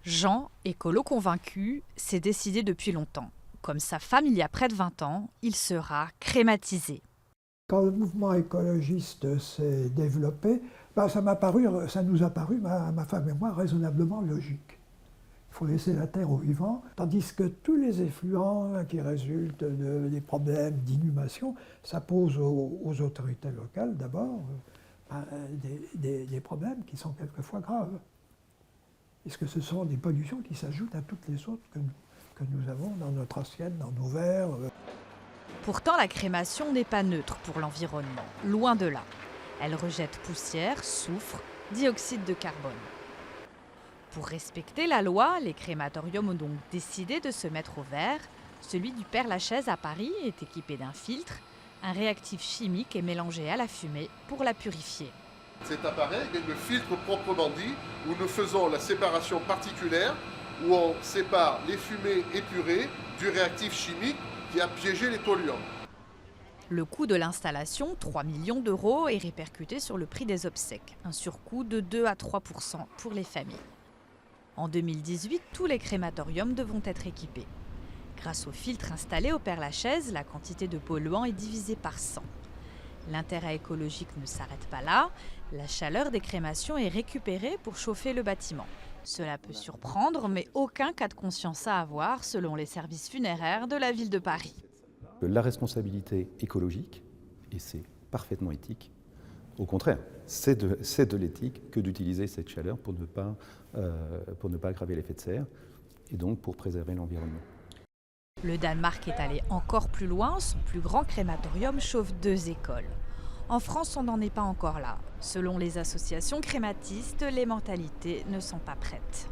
Jean, écolo convaincu, s'est décidé depuis longtemps. Comme sa femme il y a près de 20 ans, il sera crématisé. Quand le mouvement écologiste s'est développé, ça nous a paru, ma femme et moi, raisonnablement logique. Il faut laisser la terre aux vivants, tandis que tous les effluents qui résultent des problèmes d'inhumation, ça pose aux autorités locales d'abord des problèmes qui sont quelquefois graves. Puisque ce sont des pollutions qui s'ajoutent à toutes les autres que nous avons dans notre assiette, dans nos verres. Pourtant, la crémation n'est pas neutre pour l'environnement, loin de là. Elle rejette poussière, soufre, dioxyde de carbone. Pour respecter la loi, les crématoriums ont donc décidé de se mettre au vert. Celui du Père-Lachaise à Paris est équipé d'un filtre. Un réactif chimique est mélangé à la fumée pour la purifier. Cet appareil est le filtre proprement dit, où nous faisons la séparation particulière, où on sépare les fumées épurées du réactif chimique qui a piégé les polluants. Le coût de l'installation, 3 millions d'euros, est répercuté sur le prix des obsèques, un surcoût de 2 à 3% pour les familles. En 2018, tous les crématoriums devront être équipés. Grâce au filtre installé au Père-Lachaise, la quantité de polluants est divisée par 100. L'intérêt écologique ne s'arrête pas là. La chaleur des crémations est récupérée pour chauffer le bâtiment. Cela peut surprendre, mais aucun cas de conscience à avoir selon les services funéraires de la ville de Paris. La responsabilité écologique, et c'est parfaitement éthique, au contraire, c'est de l'éthique que d'utiliser cette chaleur pour ne pas aggraver l'effet de serre et donc pour préserver l'environnement. Le Danemark est allé encore plus loin. Son plus grand crématorium chauffe 2 écoles. En France, on n'en est pas encore là. Selon les associations crématistes, les mentalités ne sont pas prêtes.